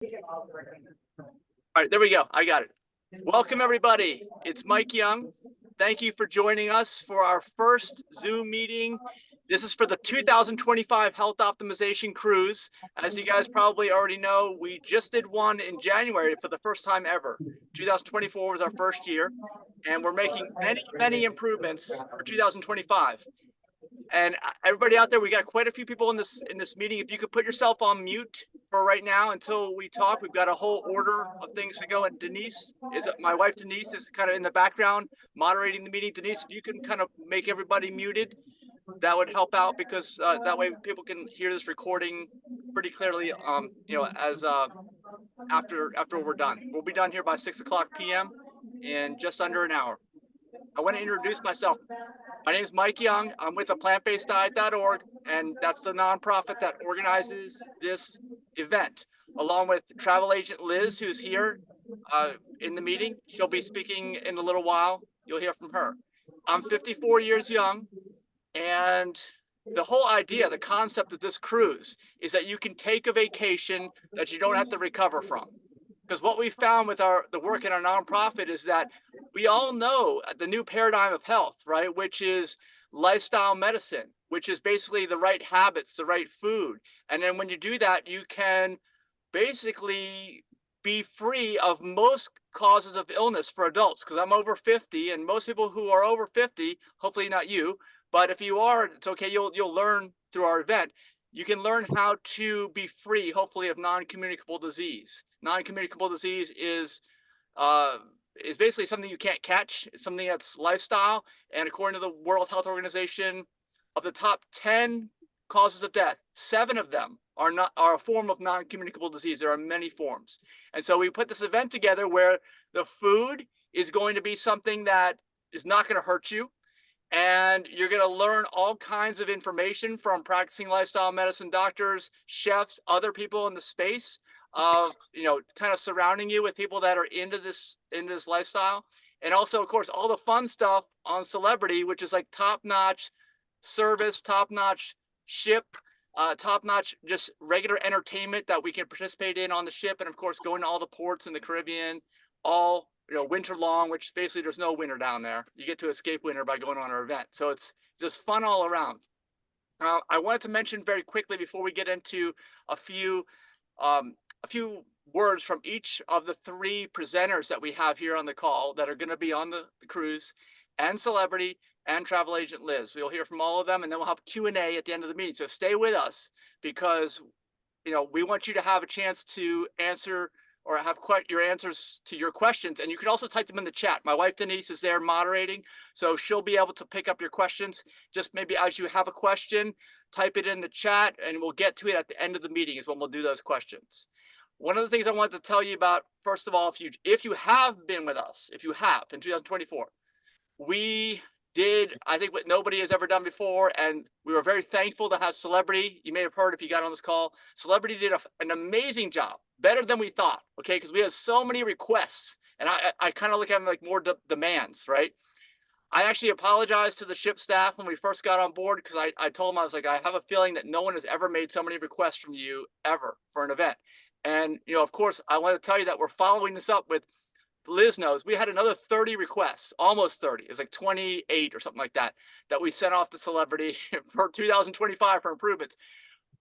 All right, there we go. I got it. Welcome, everybody. It's Mike Young. Thank you for joining us for our first Zoom meeting. This is for the 2025 Health Optimization Cruise. As you guys probably already know, we just did one in January for the first time ever. 2024 was our first year, and we're making many, many improvements for 2025. And everybody out there, we got quite a few people in this meeting. If you could put yourself on mute for right now until we talk, we've got a whole order of things to go. And Denise my wife. Denise is kind of in the background moderating the meeting. Denise, if you can kind of make everybody muted, that would help out because that way people can hear this recording pretty clearly. As after we're done, we'll be done here by 6:00 p.m. in just under an hour. I want to introduce myself. My name is Mike Young. I'm with aPlantBasedDiet.org, and that's the nonprofit that organizes this event, along with travel agent Liz, who's here in the meeting. She'll be speaking in a little while. You'll hear from her. I'm 54 years young, and the whole idea, the concept of this cruise is that you can take a vacation that you don't have to recover from. Because what we found with the work in our nonprofit is that we all know the new paradigm of health, right? Which is lifestyle medicine, which is basically the right habits, the right food. And then when you do that, you can basically be free of most causes of illness for adults. Because I'm over 50, and most people who are over 50, hopefully not you, but if you are, it's okay. You'll learn through our event. You can learn how to be free, hopefully, of non-communicable disease. Non-communicable disease is basically something you can't catch. It's something that's lifestyle. And according to the World Health Organization, of the top 10 causes of death, 7 of them are a form of non-communicable disease. There are many forms. And so we put this event together where the food is going to be something that is not going to hurt you. And you're going to learn all kinds of information from practicing lifestyle medicine doctors, chefs, other people in the space of, kind of surrounding you with people that are into this lifestyle. And also, of course, all the fun stuff on Celebrity, which is like top-notch service, top-notch ship, top-notch just regular entertainment that we can participate in on the ship. And of course, going to all the ports in the Caribbean, all winter long, which basically there's no winter down there. You get to escape winter by going on our event. So it's just fun all around. I wanted to mention very quickly before we get into a few words from each of the 3 presenters that we have here on the call that are going to be on the cruise, and Celebrity and travel agent Liz. We'll hear from all of them, and then we'll have Q&A at the end of the meeting. So stay with us because we want you to have a chance to answer or have your answers to your questions. And you can also type them in the chat. My wife, Denise, is there moderating, so she'll be able to pick up your questions. Just maybe as you have a question, type it in the chat, and we'll get to it at the end of the meeting is when we'll do those questions. One of the things I wanted to tell you about, first of all, if you have been with us, if you have in 2024, we did, I think, what nobody has ever done before, and we were very thankful to have Celebrity. You may have heard if you got on this call. Celebrity did an amazing job, better than we thought, okay? Because we had so many requests, and I kind of look at them like more demands, right? I actually apologized to the ship staff when we first got on board because I told them, I was like, I have a feeling that no one has ever made so many requests from you ever for an event. And, of course, I want to tell you that we're following this up with, Liz knows, we had another 30 requests, almost 30. It's like 28 or something like that we sent off to Celebrity for 2025 for improvements.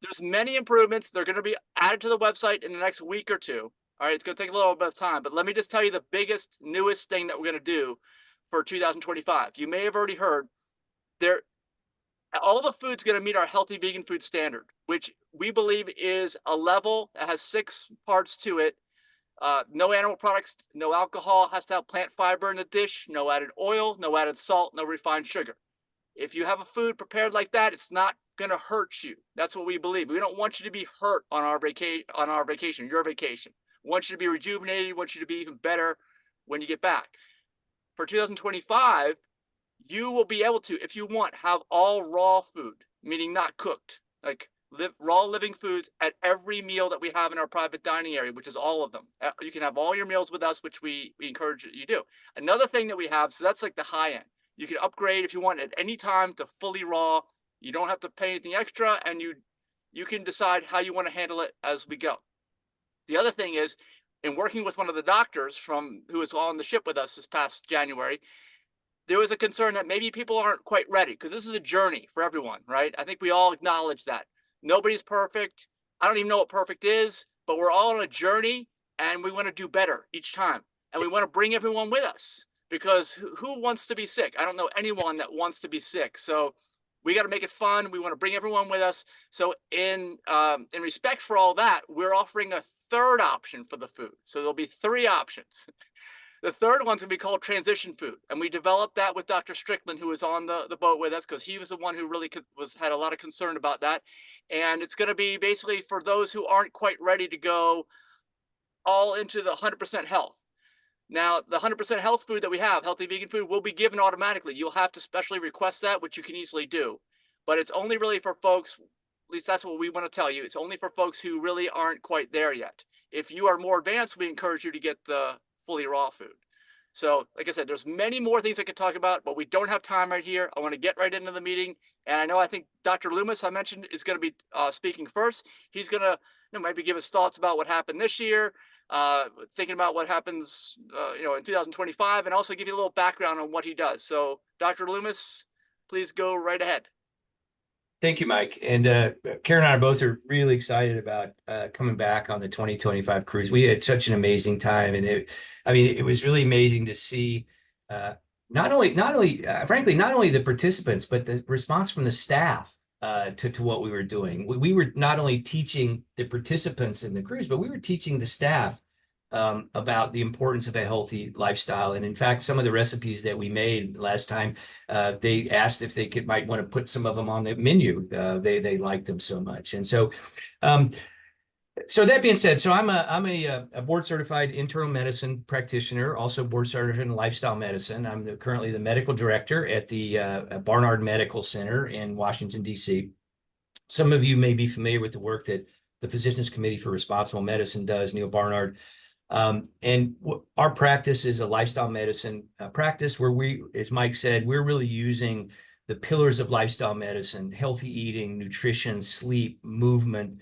There's many improvements. They're going to be added to the website in the next week or 2. All right, it's going to take a little bit of time, but let me just tell you the biggest, newest thing that we're going to do for 2025. You may have already heard all the food's going to meet our healthy vegan food standard, which we believe is a level that has 6 parts to it. No animal products, no alcohol, has to have plant fiber in the dish, no added oil, no added salt, no refined sugar. If you have a food prepared like that, it's not going to hurt you. That's what we believe. We don't want you to be hurt on our vacation, your vacation. We want you to be rejuvenated. We want you to be even better when you get back. For 2025, you will be able to, if you want, have all raw food, meaning not cooked, like raw living foods at every meal that we have in our private dining area, which is all of them. You can have all your meals with us, which we encourage that you do. Another thing that we have, so that's like the high end. You can upgrade if you want at any time to fully raw. You don't have to pay anything extra, and you can decide how you want to handle it as we go. The other thing is, in working with one of the doctors who was on the ship with us this past January, there was a concern that maybe people aren't quite ready because this is a journey for everyone, right? I think we all acknowledge that. Nobody's perfect. I don't even know what perfect is, but we're all on a journey and we want to do better each time. And we want to bring everyone with us because who wants to be sick? I don't know anyone that wants to be sick. So we got to make it fun. We want to bring everyone with us. So in respect for all that, we're offering a third option for the food. So there'll be three options. The third one's gonna be called transition food, and we developed that with Dr. Strickland, who was on the boat with us, because he was the one who really had a lot of concern about that. And it's gonna be basically for those who aren't quite ready to go all into the 100% health. Now, the 100% health food that we have, healthy vegan food, will be given automatically. You'll have to specially request that, which you can easily do. But it's only really for folks, at least that's what we want to tell you. It's only for folks who really aren't quite there yet. If you are more advanced, we encourage you to get the fully raw food. So, like I said, there's many more things I could talk about, but we don't have time right here. I want to get right into the meeting. And I think Dr. Loomis, I mentioned, is going to be speaking first. He's going to maybe give us thoughts about what happened this year, thinking about what happens, in 2025, and also give you a little background on what he does. So, Dr. Loomis, please go right ahead. Thank you, Mike. And Karen and I both are really excited about coming back on the 2025 cruise. We had such an amazing time, and it was really amazing to see not only frankly, not only the participants, but the response from the staff to what we were doing. We were not only teaching the participants in the cruise, but we were teaching the staff about the importance of a healthy lifestyle. And in fact, some of the recipes that we made last time, they asked if they might want to put some of them on the menu. They liked them so much. And so that being said, so I'm a board certified internal medicine practitioner, also board certified in lifestyle medicine. I'm currently the medical director at the Barnard Medical Center in Washington, D.C. Some of you may be familiar with the work that the Physicians Committee for Responsible Medicine does, Neil Barnard. And our practice is a lifestyle medicine practice where as Mike said, we're really using the pillars of lifestyle medicine: healthy eating, nutrition, sleep, movement,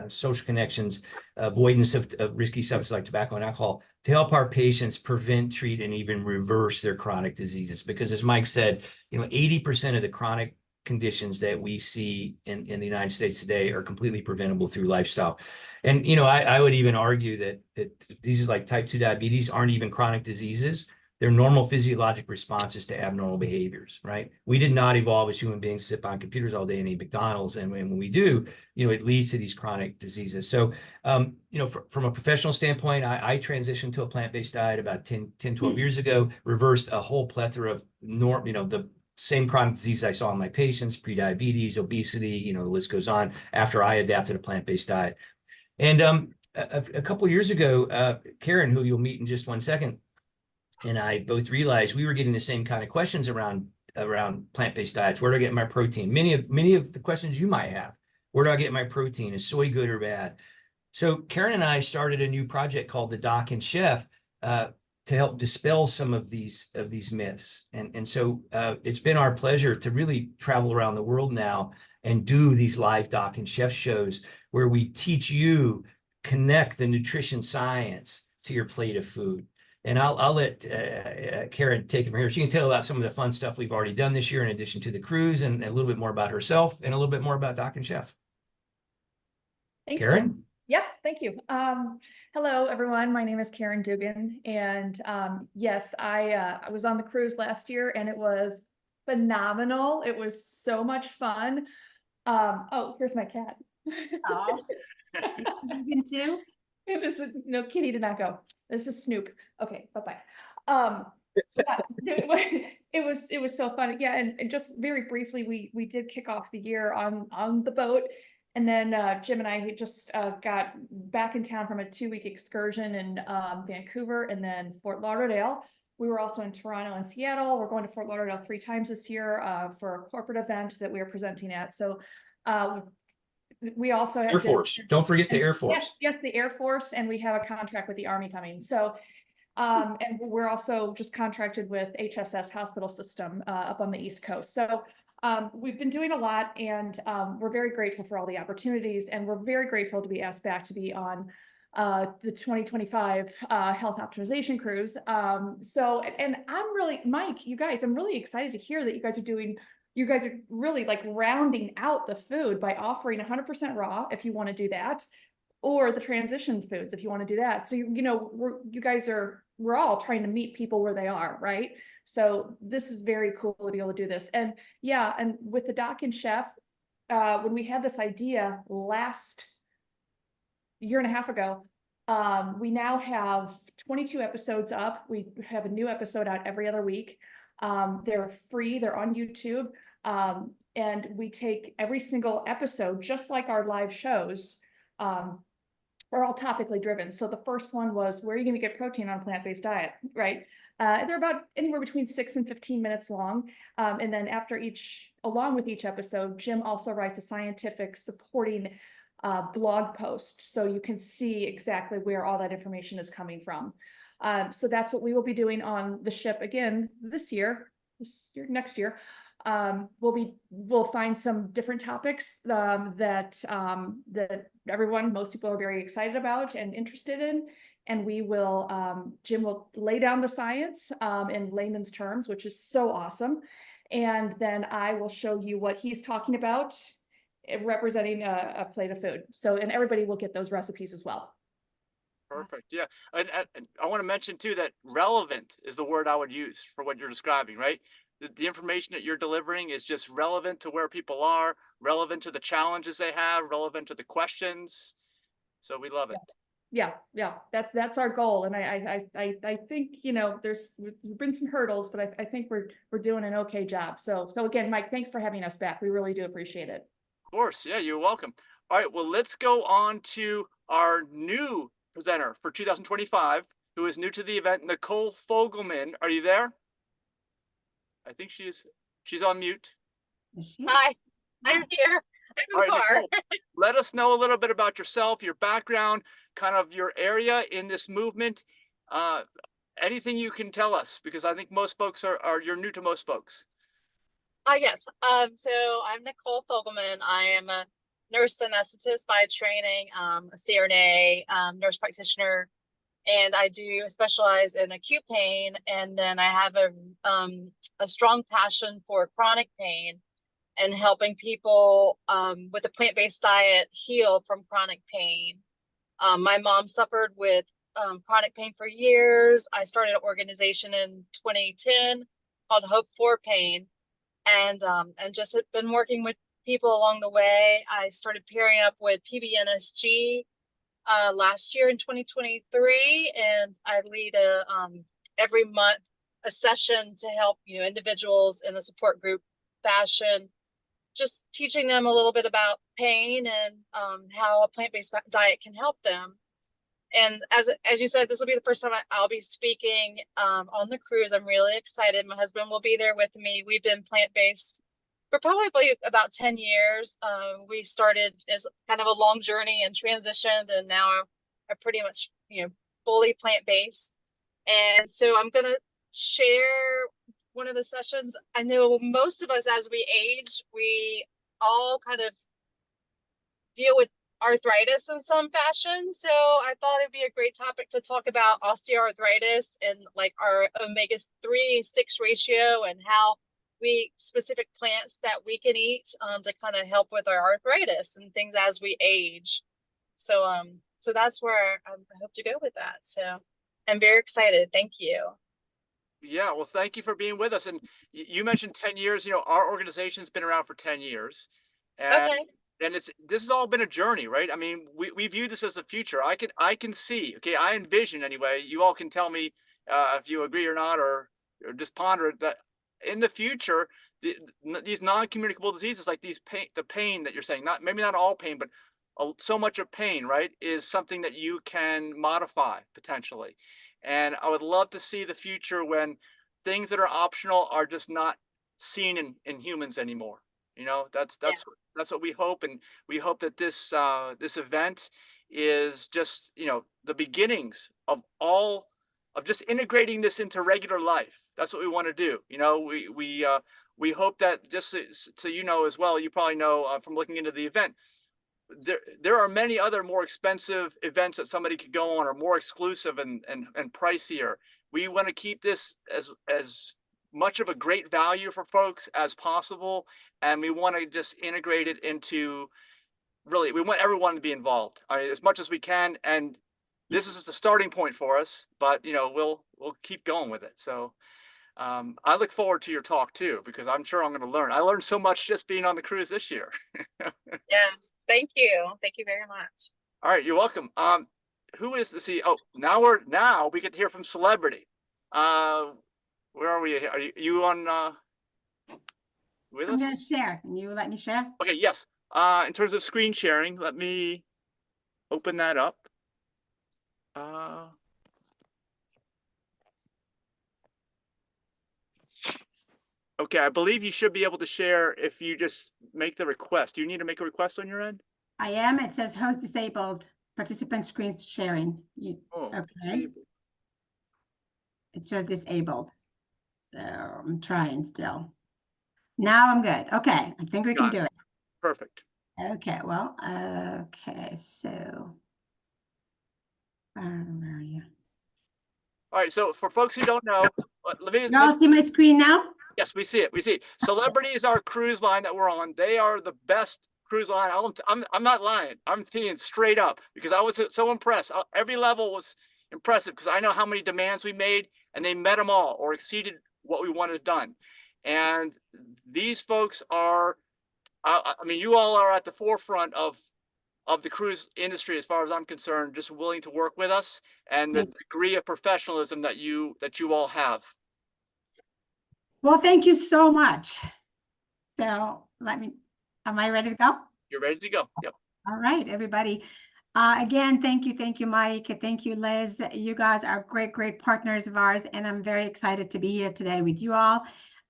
social connections, avoidance of risky substances like tobacco and alcohol, to help our patients prevent, treat, and even reverse their chronic diseases. Because as Mike said, 80% of the chronic conditions that we see in the United States today are completely preventable through lifestyle. And, I would even argue that diseases like type 2 diabetes aren't even chronic diseases. They're normal physiologic responses to abnormal behaviors, right? We did not evolve as human beings to sit behind computers all day and eat McDonald's. And when we do, it leads to these chronic diseases. So, from a professional standpoint, I transitioned to a plant-based diet about 12 years ago, reversed a whole plethora of the same chronic disease I saw in my patients: prediabetes, obesity, the list goes on, after I adapted a plant-based diet. And a couple of years ago, Karen, who you'll meet in just one second, and I both realized we were getting the same kind of questions around plant-based diets. Where do I get my protein? Many of the questions you might have. Where do I get my protein? Is soy good or bad? So Karen and I started a new project called the Doc and Chef to help dispel some of these myths. And so it's been our pleasure to really travel around the world now and do these live Doc and Chef shows where we teach you, connect the nutrition science to your plate of food. And I'll let Karen take it from here. She can tell about some of the fun stuff we've already done this year in addition to the cruise, and a little bit more about herself and a little bit more about Doc and Chef. Thanks, Karen? Jim. Yep, thank you. Hello, everyone. My name is Karen Dugan. And yes, I was on the cruise last year and it was phenomenal. It was so much fun. Oh, here's my cat. Oh, vegan too? No, Kitty did not go. This is Snoop. Okay, bye-bye. Yeah, it was so fun. Yeah, and just very briefly, we did kick off the year on the boat. And then Jim and I just got back in town from a 2-week excursion in Vancouver and then Fort Lauderdale. We were also in Toronto and Seattle. We're going to Fort Lauderdale 3 times this year for a corporate event that we are presenting at. So we also have Air Force. Don't forget the Air Force. Yes, the Air Force, and we have a contract with the Army coming. So, and we're also just contracted with HSS Hospital System up on the East Coast. So we've been doing a lot, and we're very grateful for all the opportunities, and we're very grateful to be asked back to be on the 2025 health optimization cruise. And I'm really, Mike, you guys, I'm really excited to hear that you guys are really like rounding out the food by offering 100% raw if you want to do that, or the transition foods if you want to do that. So, we're all trying to meet people where they are, right? So this is very cool to be able to do this. And yeah, and with the Doc and Chef, when we had this idea last year and a half ago, we now have 22 episodes up. We have a new episode out every other week. They're free, they're on YouTube. And we take every single episode, just like our live shows, are all topically driven. So the first one was, where are you going to get protein on a plant-based diet, right? They're about anywhere between 6 and 15 minutes long. And then along with each episode, Jim also writes a scientific supporting blog post, so you can see exactly where all that information is coming from. So that's what we will be doing on the ship again this year, next year. We'll find some different topics that most people are very excited about and interested in, and Jim will lay down the science in layman's terms, which is so awesome, and then I will show you what he's talking about, representing a plate of food. So, and everybody will get those recipes as well. Perfect. Yeah. And I want to mention too that relevant is the word I would use for what you're describing, right? The information that you're delivering is just relevant to where people are, relevant to the challenges they have, relevant to the questions. So we love it. Yeah. That's our goal. And I think, there's been some hurdles, but I think we're doing an okay job. So again, Mike, thanks for having us back. We really do appreciate it. Of course. Yeah, you're welcome. All right. Well, let's go on to our new presenter for 2025, who is new to the event, Nicole Fogelman. Are you there? I think she's on mute. Hi, I'm here. I'm in All the right, car. Nicole, let us know a little bit about yourself, your background, kind of your area in this movement. Anything you can tell us, because I think most folks you're new to most folks. Yes. So I'm Nicole Fogelman. I am a nurse anesthetist by training, a CRNA, nurse practitioner, and I do specialize in acute pain. And then I have a strong passion for chronic pain and helping people with a plant-based diet heal from chronic pain. My mom suffered with chronic pain for years. I started an organization in 2010 called Hope for Pain, and just have been working with people along the way. I started pairing up with PBNSG last year in 2023, and I lead every month a session to help individuals in the support group fashion, just teaching them a little bit about pain and how a plant-based diet can help them. And as you said, this will be the first time I'll be speaking on the cruise. I'm really excited. My husband will be there with me. We've been plant-based for probably about 10 years. We started as kind of a long journey and transitioned, and now I'm pretty much fully plant-based. And so I'm going to share one of the sessions. I know most of us, as we age, we all kind of deal with arthritis in some fashion. So I thought it'd be a great topic to talk about osteoarthritis and like our omega-3/6 ratio, and how specific plants that we can eat to kind of help with our arthritis and things as we age. So that's where I hope to go with that. So I'm very excited. Thank you. Yeah, well, thank you for being with us. And you mentioned 10 years. Our organization's been around for 10 years. And Okay. this has all been a journey, right? I mean, we view this as the future. I can see, okay, I envision anyway. You all can tell me if you agree or not, or just ponder it, that in the future, these non-communicable diseases, like the pain that you're saying, maybe not all pain, but so much of pain, right, is something that you can modify potentially. And I would love to see the future when things that are optional are just not seen in humans anymore. That's what we hope, and we hope that this event is just the beginnings of just integrating this into regular life. That's what we want to do. we hope that just so you know as well, you probably know from looking into the event, there are many other more expensive events that somebody could go on, or more exclusive and pricier. We want to keep this as much of a great value for folks as possible, and we want to just integrate it into, really, we want everyone to be involved, as much as we can. And this is just a starting point for us, but we'll keep going with it. So I look forward to your talk too, because I'm sure I'm going to learn. I learned so much just being on the cruise this year. Yes, thank you. Thank you very much. All right, you're welcome. Who is the CEO? Oh, now we get to hear from celebrity. Where are we? Are you on with I'm us? gonna share. Can you let me share? Okay, yes. In terms of screen sharing, let me open that up. Okay, I believe you should be able to share if you just make the request. Do you need to make a request on your end? I am. It says host disabled. Participant screens sharing. Oh, Okay. disabled. It shows disabled. So I'm trying still. Now I'm good. Okay. I think we can Got it. do it. Perfect. Okay. Well, okay. So, where are you? All right, so for folks who don't know, Y'all see my screen now? yes, we see it. We see it. Celebrity is our cruise line that we're on. They are the best cruise line. I'm not lying. I'm being straight up, because I was so impressed. Every level was impressive, because I know how many demands we made, and they met them all or exceeded what we wanted done. And these folks are, I mean, you all are at the forefront of the cruise industry, as far as I'm concerned, just willing to work with us, and the degree of professionalism that you all have. Well, thank you so much. So am I ready to go? You're ready to go. Yep. All right, everybody. Again, thank you, Mike. Thank you, Liz. You guys are great partners of ours, and I'm very excited to be here today with you all.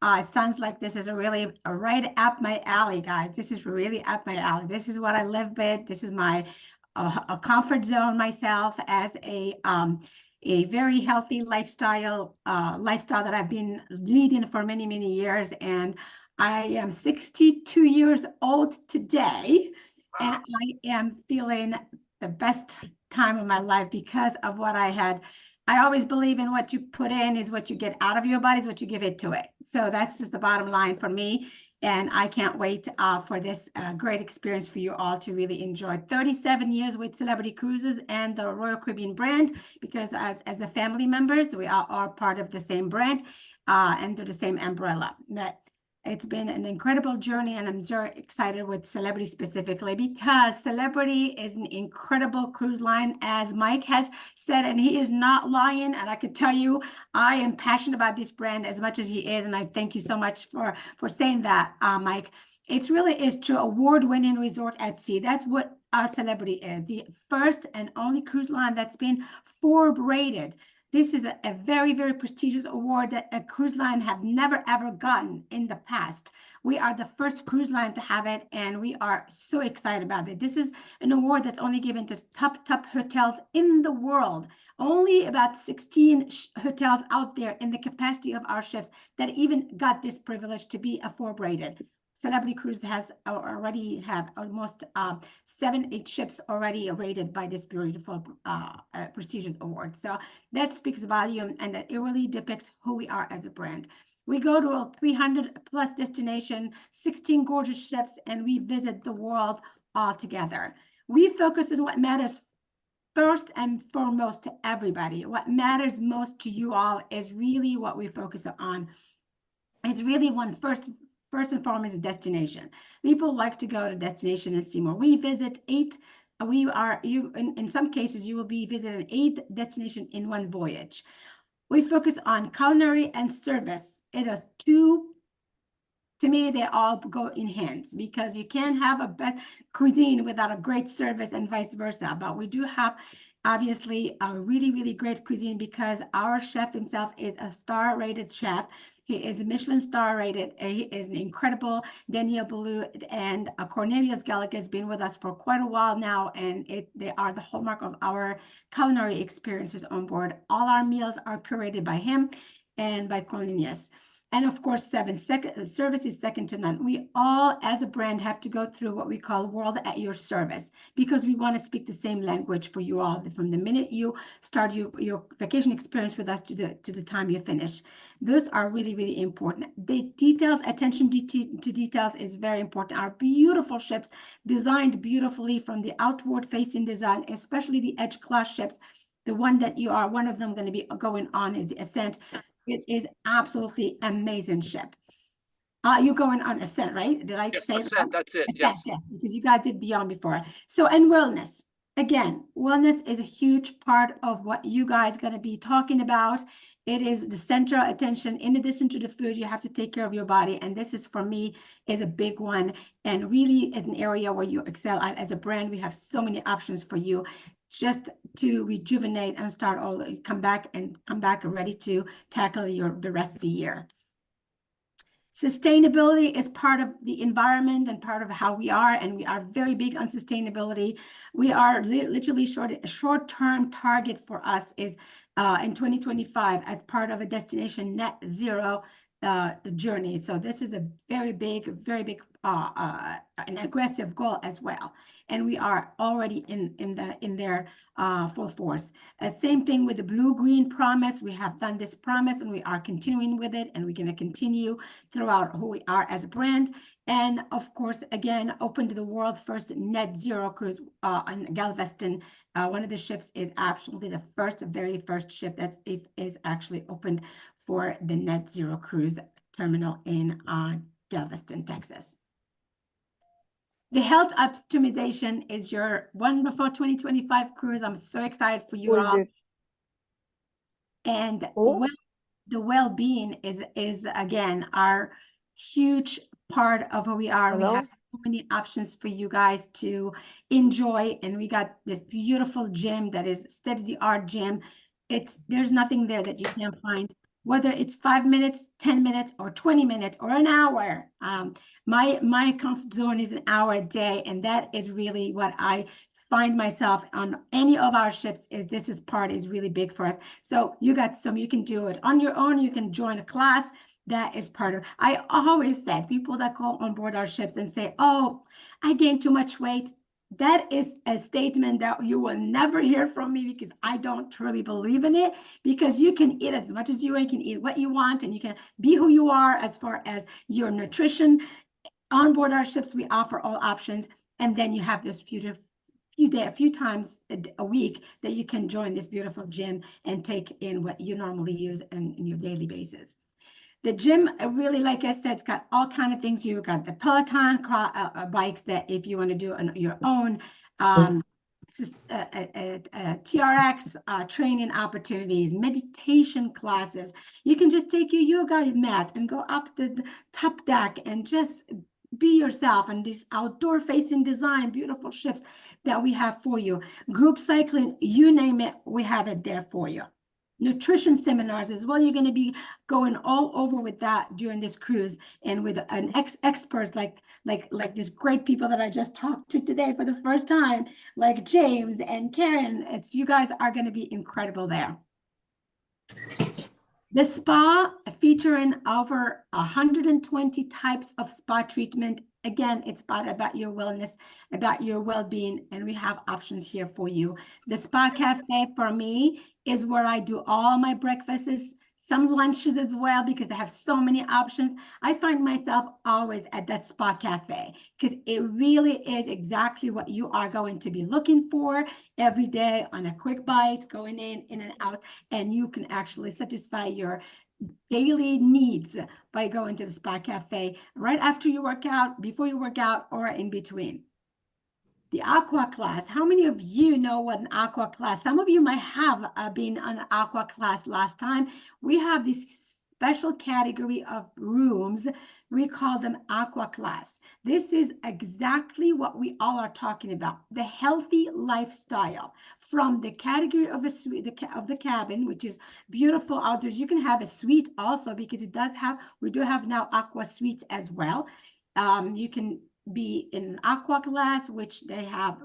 It sounds like this is really right up my alley, guys. This is really up my alley. This is what I live with. This is my a comfort zone myself, as a very healthy lifestyle that I've been leading for many years. And I am 62 years old today. Wow. And I am feeling the best time of my life because of what I had. I always believe in what you put in is what you get out of your body, is what you give it to it. So that's just the bottom line for me. And I can't wait for this great experience for you all to really enjoy. 37 years with Celebrity Cruises and the Royal Caribbean brand, because as a family members, we are part of the same brand under the same umbrella. It's been an incredible journey, and I'm very excited with Celebrity specifically, because Celebrity is an incredible cruise line, as Mike has said, and he is not lying. And I could tell you, I am passionate about this brand as much as he is, and I thank you so much for saying that, Mike. It really is true award-winning resort at sea. That's what our Celebrity is, the first and only cruise line that's been Forbes rated. This is a very prestigious award that a cruise line have never ever gotten in the past. We are the first cruise line to have it, and we are so excited about it. This is an award that's only given to top hotels in the world. Only about 16 hotels out there in the capacity of our ships that even got this privilege to be a Forbes rated. Celebrity Cruise has already have almost 7-8 ships already rated by this beautiful prestigious award. So that speaks volume, and that it really depicts who we are as a brand. We go to a 300 plus destination, 16 gorgeous ships, and we visit the world all together. We focus on what matters first and foremost to everybody. What matters most to you all is really what we focus on. It's really first and foremost, destination. People like to go to destination and see more. We visit 8. In some cases, you will be visiting 8 destinations in one voyage. We focus on culinary and service. It is two. To me, they all go in hands, because you can't have a best cuisine without a great service, and vice versa. But we do have, obviously, a really great cuisine, because our chef himself is a star-rated chef. He is a Michelin star rated. He is an incredible Daniel Boulou, and Cornelius Gallic has been with us for quite a while now, and they are the hallmark of our culinary experiences on board. All our meals are curated by him and by Cornelius. And of course, service is second to none. We all, as a brand, have to go through what we call world at your service, because we want to speak the same language for you all from the minute you start your vacation experience with us to the time you finish. Those are really, really important. The details, attention to details is very important. Our beautiful ships, designed beautifully from the outward facing design, especially the edge class ships. The one that you are, one of them going to be going on is the Ascent. It is absolutely amazing ship. You're going on Ascent, right? Did I Yes, say Ascent, that's it. Ascent, Yes. yes, because you guys did Beyond before. So, and wellness. Again, wellness is a huge part of what you guys going to be talking about. It is the central attention. In addition to the food, you have to take care of your body. And this is, for me, is a big one. And really is an area where you excel at. As a brand, we have so many options for you just to rejuvenate and start come back ready to tackle the rest of the year. Sustainability is part of the environment and part of how we are, and we are very big on sustainability. We are literally short-term target for us is in 2025 as part of a destination net zero journey. So this is a very big an aggressive goal as well, and we are already in their full force. Same thing with the blue-green promise. We have done this promise and we are continuing with it, and we're going to continue throughout who we are as a brand. And of course, again, open to the world first net zero cruise on Galveston. One of the ships is absolutely the very first ship that is actually opened for the net zero cruise terminal in Galveston, Texas. The health optimization is your one before 2025 cruise. I'm so excited for you Who is all. it? And Who? the well-being is again our huge part of who we are. We have Hello? so many options for you guys to enjoy, and we got this beautiful gym that is state-of-the-art gym. There's nothing there that you can't find, whether it's 5 minutes, 10 minutes, or 20 minutes, or an hour. My comfort zone is an hour a day, and that is really what I find myself on any of our ships. This is really big for us. So you can do it on your own. You can join a class. That is part of, I always said, people that go on board our ships and say, oh, I gained too much weight. That is a statement that you will never hear from me, because I don't truly believe in it, because you can eat as much as you want, you can eat what you want, and you can be who you are as far as your nutrition. On board our ships, we offer all options. And then you have this a few times a week that you can join this beautiful gym and take in what you normally use in your daily basis. The gym, really, like I said, it's got all kinds of things. You got the Peloton bikes that if you want to do on your own, TRX training opportunities, meditation classes. You can just take your yoga mat and go up the top deck and just be yourself. And these outdoor facing design, beautiful ships that we have for you. Group cycling, you name it, we have it there for you. Nutrition seminars as well. You're going to be going all over with that during this cruise, and with an experts like these great people that I just talked to today for the first time, like James and Karen. You guys are going to be incredible there. The spa, featuring over 120 types of spa treatment. Again, it's about your wellness, about your well-being, and we have options here for you. The Spa Cafe for me is where I do all my breakfasts, some lunches as well, because I have so many options. I find myself always at that Spa Cafe because it really is exactly what you are going to be looking for every day, on a quick bite, going in and out, and you can actually satisfy your daily needs by going to the Spa Cafe right after you work out, before you work out, or in between. The aqua class. How many of you know what an aqua class? Some of you might have been on an aqua class last time. We have this special category of rooms. We call them aqua class. This is exactly what we all are talking about. The healthy lifestyle, from the category of the cabin, which is beautiful outdoors. You can have a suite also, because we do have now aqua suites as well. You can be in aqua class, which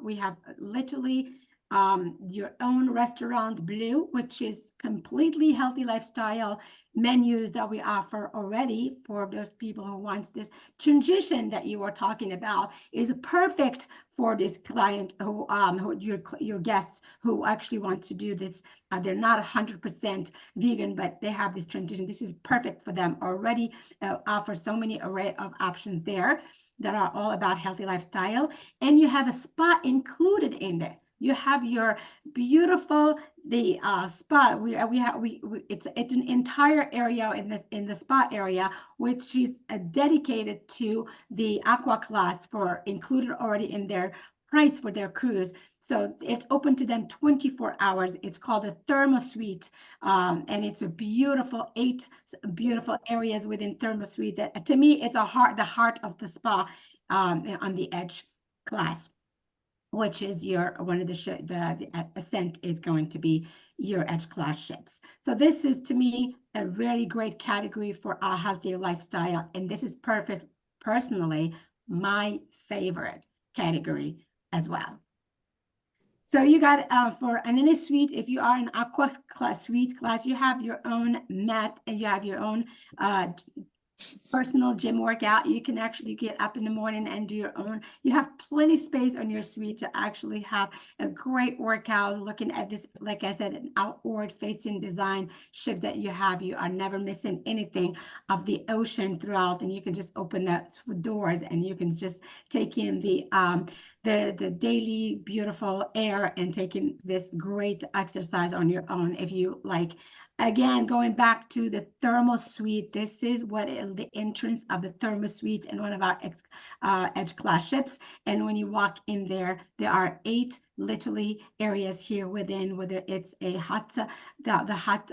we have literally your own restaurant, Blue, which is completely healthy lifestyle menus that we offer already for those people who wants this transition that you were talking about, is perfect for this client who your guests who actually want to do this. They're not 100% vegan, but they have this transition. This is perfect for them already. Offer so many array of options there that are all about healthy lifestyle, and you have a spa included in there. You have your beautiful spa. It's an entire area in the spa area, which is dedicated to the aqua class, for included already in their price for their cruise. So it's open to them 24 hours. It's called a thermo suite, and it's a beautiful 8 beautiful areas within thermo suite. That to me, it's the heart of the spa on the Edge class, which is one of the Ascent is going to be your Edge class ships. So this is, to me, a really great category for a healthy lifestyle, and this is perfect, personally, my favorite category as well. So you got for an inner suite, if you are an aqua suite class, you have your own mat and you have your own personal gym workout. You can actually get up in the morning and do your own. You have plenty of space on your suite to actually have a great workout. Looking at this, like I said, an outward facing design ship that you have, you are never missing anything of the ocean throughout, and you can just open the doors and you can just take in the daily beautiful air and taking this great exercise on your own if you like. Again, going back to the thermal suite, this is what the entrance of the thermal suite in one of our Edge class ships. And when you walk in there, there are 8 literally areas here within, whether it's a hot, the hot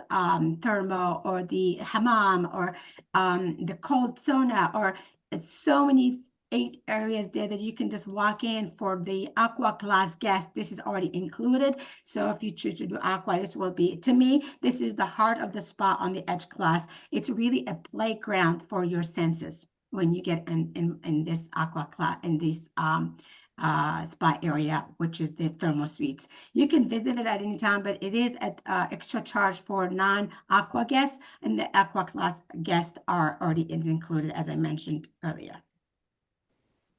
thermo, or the hammam, or the cold sauna, or so many 8 areas there that you can just walk in. For the aqua class guest, this is already included. So if you choose to do aqua, this will be, to me, this is the heart of the spa on the Edge class. It's really a playground for your senses when you get in this aqua class, in this spa area, which is the thermal suites. You can visit it at any time, but it is at extra charge for non-aqua guests, and the aqua class guests are already included, as I mentioned earlier.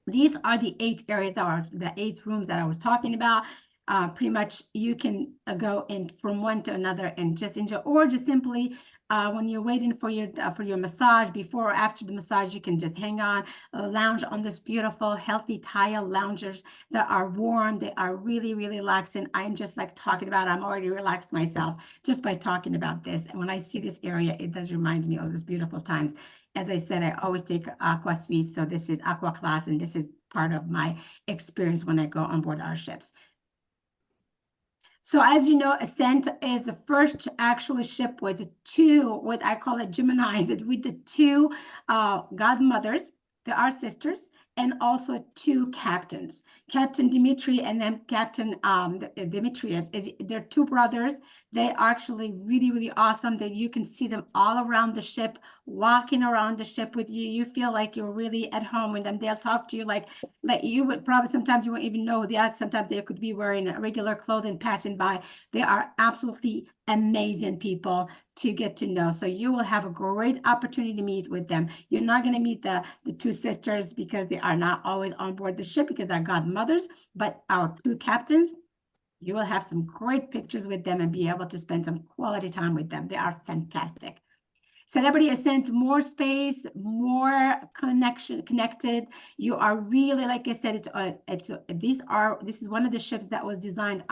These are the 8 areas, the 8 rooms that I was talking about. Pretty much you can go in from one to another and just enjoy, or just simply when you're waiting for your massage, before or after the massage, you can just hang on, lounge on this beautiful healthy tile loungers that are warm. They are really, really relaxing. I'm just like talking about, I'm already relaxed myself just by talking about this. And when I see this area, it does remind me of those beautiful times. As I said, I always take aqua suites, so this is aqua class, and this is part of my experience when I go on board our ships. So as you know, Ascent is the first actual ship with 2, what I call it Gemini, with the 2 godmothers. They are sisters, and also 2 captains, Captain Dimitri and then Captain Demetrius. They're 2 brothers. They are actually really, really awesome, that you can see them all around the ship, walking around the ship with you. You feel like you're really at home with them. They'll talk to you like you would probably, sometimes you won't even know who they are. Sometimes they could be wearing regular clothing passing by. They are absolutely amazing people to get to know. So you will have a great opportunity to meet with them. You're not going to meet the 2 sisters because they are not always on board the ship, because they're godmothers, but our 2 captains, you will have some great pictures with them and be able to spend some quality time with them. They are fantastic. Celebrity Ascent, more space, more connected. You are really, like I said, this is one of the ships that was designed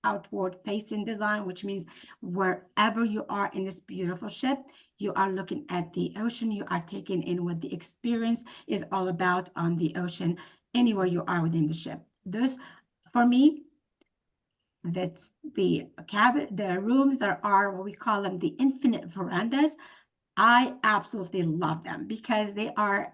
outward facing design, which means wherever you are in this beautiful ship, you are looking at the ocean. You are taking in what the experience is all about on the ocean, anywhere you are within the ship. This, for me, that's the cabin, the rooms that are what we call them the infinite verandas. I absolutely love them because they are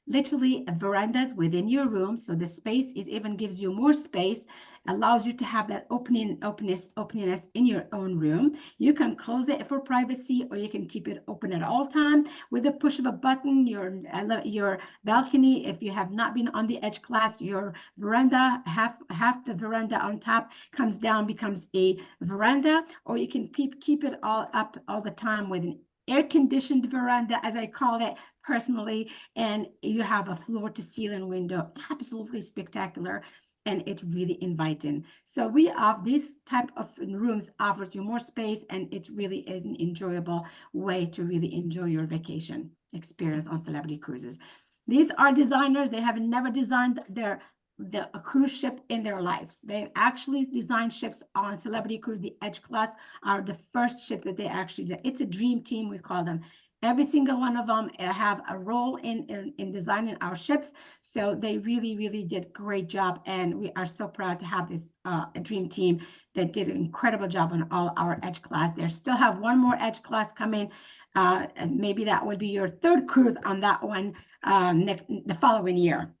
literally verandas within your room. So the space is even gives you more space, allows you to have that openness in your own room. You can close it for privacy, or you can keep it open at all time with the push of a button. Your balcony, if you have not been on the edge class, your veranda, half the veranda on top comes down, becomes a veranda, or you can keep it all up all the time with an air-conditioned veranda, as I call it personally, and you have a floor-to-ceiling window. Absolutely spectacular, and it's really inviting. So we have this type of rooms offers you more space, and it really is an enjoyable way to really enjoy your vacation experience on Celebrity Cruises. These are designers. They have never designed a cruise ship in their lives. They actually designed ships on Celebrity Cruise. The Edge class are the first ship that they actually did. It's a dream team, we call them. Every single one of them have a role in designing our ships. So they really, really did a great job. And we are so proud to have this a dream team that did an incredible job on all our Edge class. They still have one more Edge class coming. And maybe that will be your third cruise on that one the following year.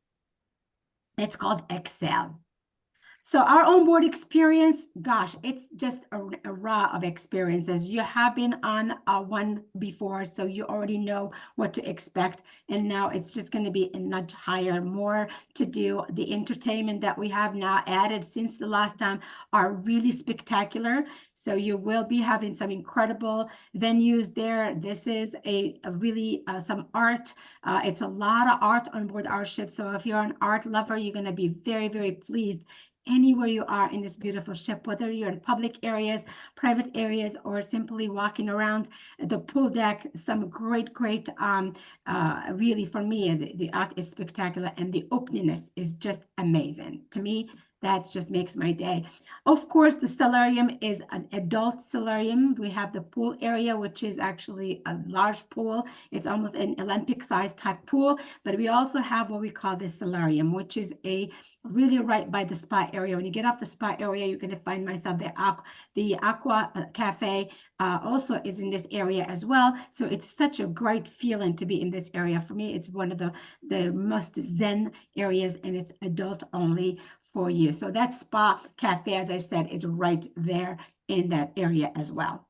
It's called Excel. So our onboard experience, gosh, it's just a raw of experiences. You have been on one before, so you already know what to expect. And now it's just going to be a nudge higher, more to do. The entertainment that we have now added since the last time are really spectacular. So you will be having some incredible venues there. This is a really some art. It's a lot of art on board our ship. So if you're an art lover, you're going to be very, very pleased anywhere you are in this beautiful ship, whether you're in public areas, private areas, or simply walking around the pool deck. Some great, really for me, the art is spectacular, and the openness is just amazing. To me, that just makes my day. Of course, the solarium is an adult solarium. We have the pool area, which is actually a large pool. It's almost an Olympic-sized type pool, but we also have what we call the solarium, which is a really right by the spa area. When you get off the spa area, you're going to find myself the Aqua Cafe also is in this area as well. So it's such a great feeling to be in this area. For me, it's one of the most zen areas, and it's adult only for you. So that spa cafe, as I said, is right there in that area as well.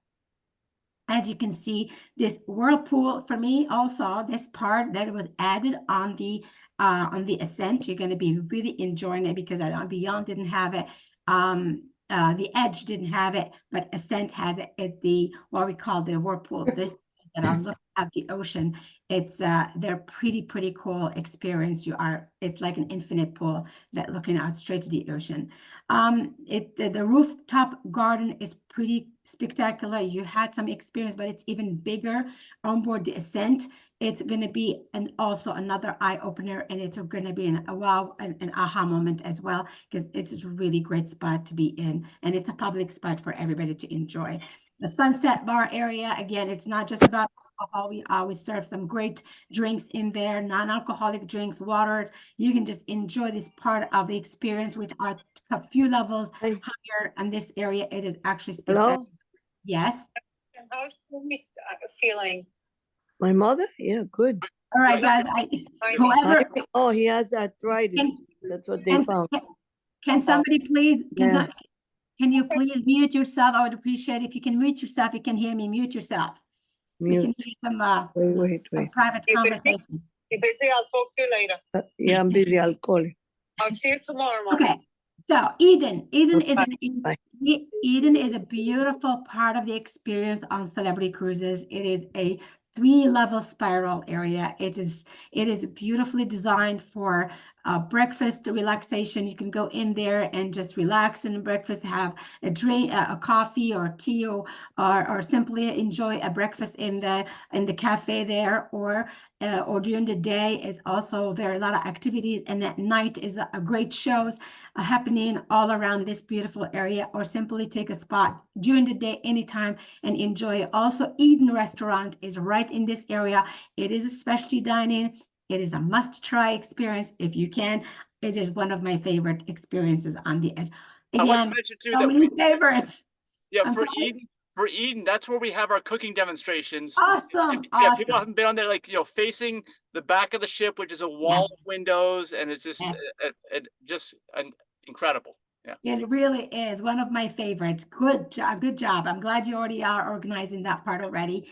As you can see, this whirlpool for me also, this part that was added on the Ascent, you're going to be really enjoying it, because on Beyond didn't have it. The Edge didn't have it, but Ascent has it. It's what we call the whirlpool. This that are looking at the ocean. It's they're pretty cool experience. It's like an infinite pool that looking out straight to the ocean. The rooftop garden is pretty spectacular. You had some experience, but it's even bigger on board the Ascent. It's going to be also another eye opener, and it's going to be a wow, an aha moment as well, because it's a really great spot to be in, and it's a public spot for everybody to enjoy. The Sunset Bar area, again, it's not just about alcohol. We always serve some great drinks in there, non-alcoholic drinks, water. You can just enjoy this part of the experience, which are a few levels higher in this area. It is actually spectacular. Hello? Yes. How's feeling? My mother? Yeah, good. All right, guys. Whoever Oh, he has arthritis. That's what they found. can somebody please Yeah. can you please mute yourself? I would appreciate if you can mute yourself. You can hear me. Mute yourself. We can Mute. hear some Wait. private You busy? conversation. You busy? I'll talk to you later. Yeah, I'm busy. I'll call you. I'll see you tomorrow, Mom. Okay. So Eden is Bye. Eden is a beautiful part of the experience on Celebrity Cruises. It is a 3-level spiral area. It is beautifully designed for breakfast relaxation. You can go in there and just relax and breakfast, have a drink, a coffee or tea, or simply enjoy a breakfast in the cafe there, or during the day is also a lot of activities, and at night is a great shows happening all around this beautiful area, or simply take a spot during the day anytime and enjoy it. Also, Eden Restaurant is right in this area. It is a specialty dining. It is a must-try experience if you can. It is one of my favorite experiences on the Edge. I want to Again, mention too so that many favorites. yeah, I'm for sorry? for Eden, that's where we have our cooking demonstrations. Awesome, Yeah, people awesome. haven't been on there, like, facing the back of the ship, which is a wall of Yes. windows, and it's just, Yes. incredible. Yeah. It really is one of my favorites. Good job, good job. I'm glad you already are organizing that part already.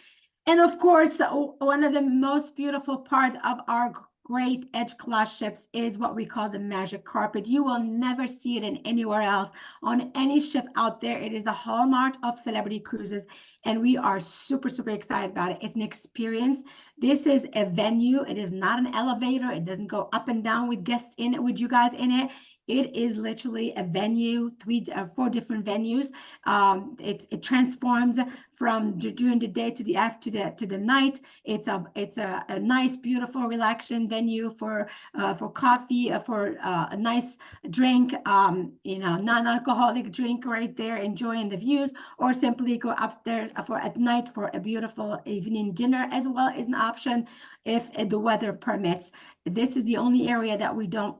And of course, one of the most beautiful parts of our great edge class ships is what we call the magic carpet. You will never see it in anywhere else on any ship out there. It is the hallmark of Celebrity Cruises, and we are super, super excited about it. It's an experience. This is a venue. It is not an elevator. It doesn't go up and down with guests in it, with you guys in it. It is literally a venue, 4 different venues. It transforms from during the day to the night. It's a nice, beautiful, relaxing venue for coffee, for a nice drink, non-alcoholic drink right there, enjoying the views, or simply go upstairs for at night for a beautiful evening dinner as well as an option if the weather permits. This is the only area that we don't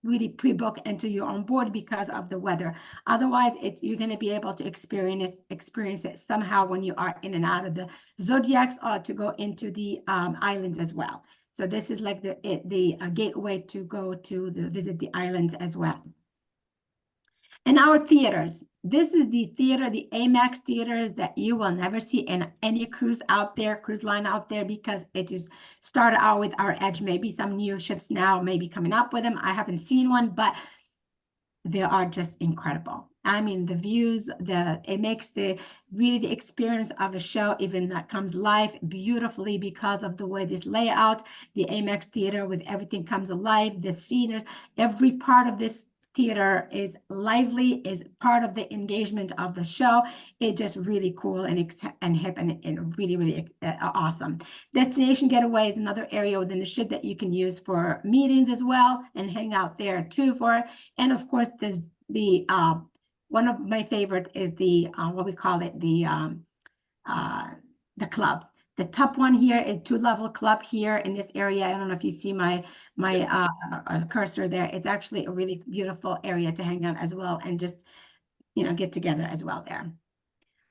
really pre-book until you're on board because of the weather. Otherwise, you're going to be able to experience it somehow when you are in and out of the zodiacs, or to go into the islands as well. So this is like the gateway to go to visit the islands as well. And our theaters. This is the theater, the AMAX theaters that you will never see in any cruise line out there, because it is started out with our Edge. Maybe some new ships now may be coming up with them. I haven't seen one, but they are just incredible. I mean, the views, it makes the experience of the show even that comes live beautifully because of the way this layout, the AMAX theater with everything comes alive, the scenery, every part of this theater is lively, is part of the engagement of the show. It's just really cool and hip and really, really awesome. Destination Getaway is another area within the ship that you can use for meetings as well and hang out there too for. And of course, there's one of my favorite is the what we call it, the club. The top one here is 2-level club here in this area. I don't know if you see my cursor there. It's actually a really beautiful area to hang out as well, and just get together as well there.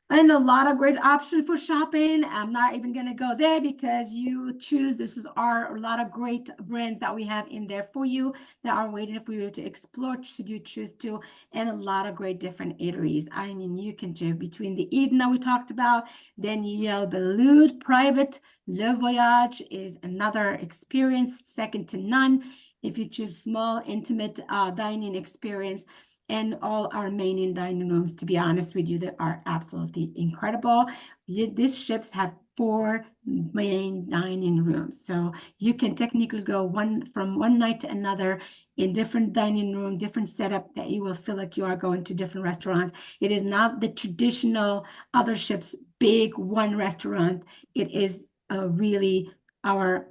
And a lot of great options for shopping. I'm not even going to go there because you choose. This is a lot of great brands that we have in there for you that are waiting for you to explore, should you choose to, and a lot of great different eateries. I mean, you can choose between the Eden that we talked about, Danielle Beloud Private, Le Voyage is another experience, second to none. If you choose small, intimate dining experience, and all our main dining rooms, to be honest with you, they are absolutely incredible. These ships have 4 main dining rooms, so you can technically go from one night to another in different dining room, different setup, that you will feel like you are going to different restaurants. It is not the traditional other ships big one restaurant. It is really our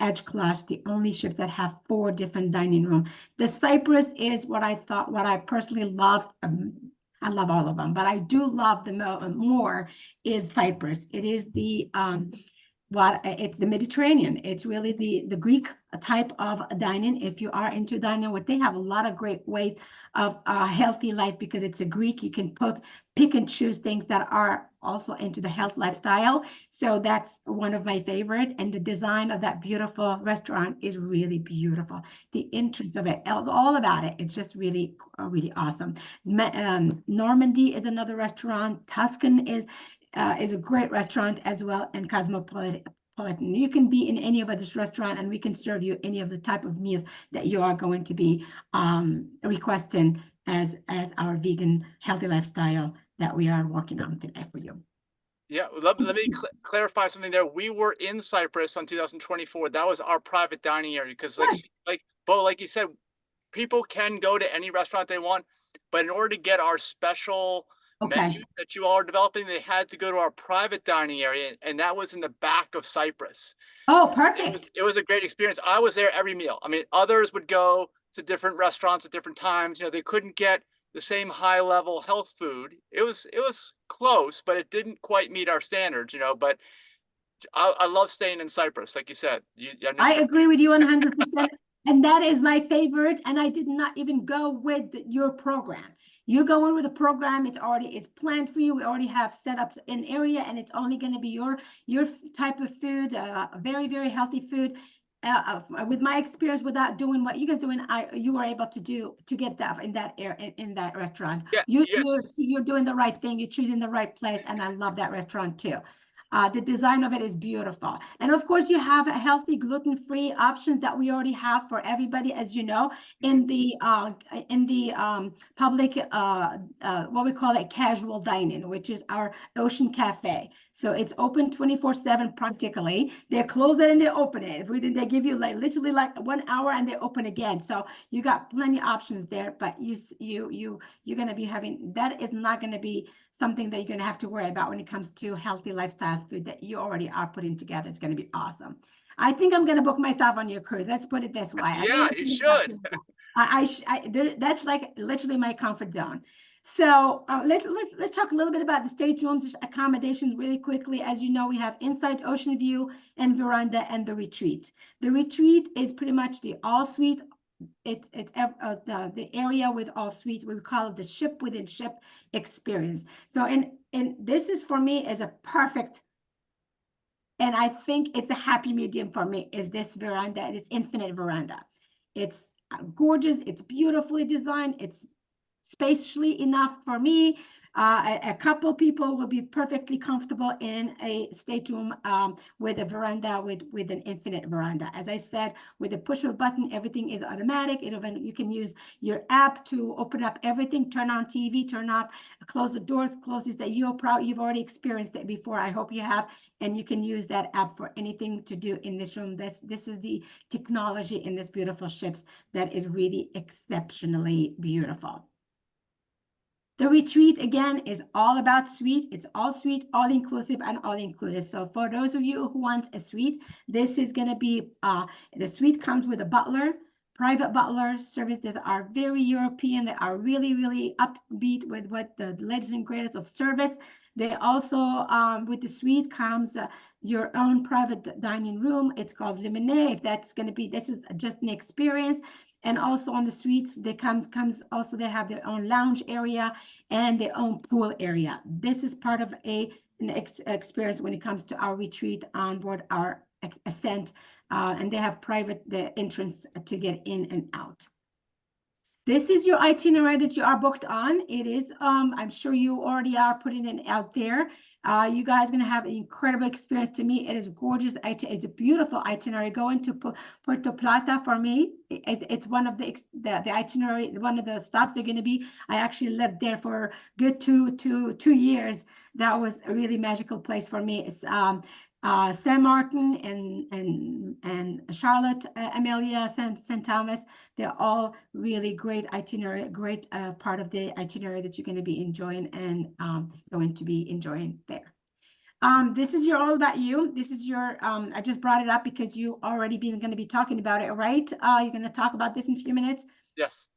Edge class, the only ship that have 4 different dining rooms. The Cypress is what I personally love. I love all of them, but I do love the more is Cyprus. It is it's the Mediterranean. It's really the Greek type of dining. If you are into dining, they have a lot of great ways of healthy life, because it's a Greek. You can pick and choose things that are also into the health lifestyle. So that's one of my favorite. And the design of that beautiful restaurant is really beautiful. The entrance of it, all about it, it's just really, really awesome. Normandy is another restaurant. Tuscan is a great restaurant as well, and Cosmopolitan. You can be in any of this restaurant, and we can serve you any of the type of meals that you are going to be requesting as our vegan healthy lifestyle that we are working on today for you. Yeah, let me clarify something there. We were in Cyprus on 2024. That was our private dining area, because Bo, like you said, people can go to any restaurant they want, but in order to get our special menu that you all are developing, they had to go to our private dining area, and that was in the back of Cyprus. Oh, perfect. It was a great experience. I was there every meal. I mean, others would go to different restaurants at different times. They couldn't get the same high level health food. It was close, but it didn't quite meet our standards, but I love staying in Cyprus, like you said. I agree with you 100%. And that is my favorite. And I did not even go with your program. You're going with a program. It already is planned for you. We already have set up an area, and it's only going to be your type of food, very, very healthy food. With my experience, without doing what you guys doing, you were able to get that in that restaurant. Yeah, yes. You're doing the right thing. You're choosing the right place, and I love that restaurant too. The design of it is beautiful. And of course, you have a healthy gluten-free options that we already have for everybody, as you know, in the public, what we call it, casual dining, which is our Ocean Cafe. So it's open 24/7 practically. They close it and they open it. They give you like literally like 1 hour and they open again. So you got plenty of options there, but you're going to be having, that is not going to be something that you're going to have to worry about when it comes to healthy lifestyle food that you already are putting together. It's going to be awesome. I think I'm going to book myself on your cruise. Let's put it this way. Yeah, you should. That's like literally my comfort zone. So let's talk a little bit about the staterooms accommodations really quickly. As you know, we have inside ocean view and veranda and the retreat. The retreat is pretty much the all suite. It's the area with all suites. We call it the ship within ship experience. So and this is for me is a perfect, and I think it's a happy medium for me, is this veranda, this infinite veranda. It's gorgeous, it's beautifully designed, it's spaciously enough for me. A couple people will be perfectly comfortable in a stateroom with a veranda, with an infinite veranda. As I said, with a push of a button, everything is automatic. You can use your app to open up everything, turn on TV, turn off, close the doors, close these. That you've already experienced it before. I hope you have, and you can use that app for anything to do in this room. This is the technology in this beautiful ships that is really exceptionally beautiful. The retreat, again, is all about suite. It's all suite, all inclusive, and all included. So for those of you who want a suite, this is going to be, the suite comes with a butler, private butler service that are very European, that are really, really upbeat with what the latest and greatest of service. They also, with the suite comes your own private dining room. It's called Lemonade. If that's going to be, this is just an experience. And also on the suites, they also, they have their own lounge area and their own pool area. This is part of an experience when it comes to our retreat on board our Ascent, and they have the entrance to get in and out. This is your itinerary that you are booked on. It is, I'm sure you already are putting it out there. You guys are going to have an incredible experience. To me, it is gorgeous. It's a beautiful itinerary. Going to Puerto Plata for me, it's one of the itinerary, one of the stops they're going to be. I actually lived there for good two years. That was a really magical place for me. It's San Martin and Charlotte, Amelia, St. Thomas. They're all really great itinerary, great part of the itinerary that you're going to be enjoying and going to be enjoying there. This is your all about you. This is your, I just brought it up because you already going to be talking about it, right? You're going to talk about this in a few minutes. Yes.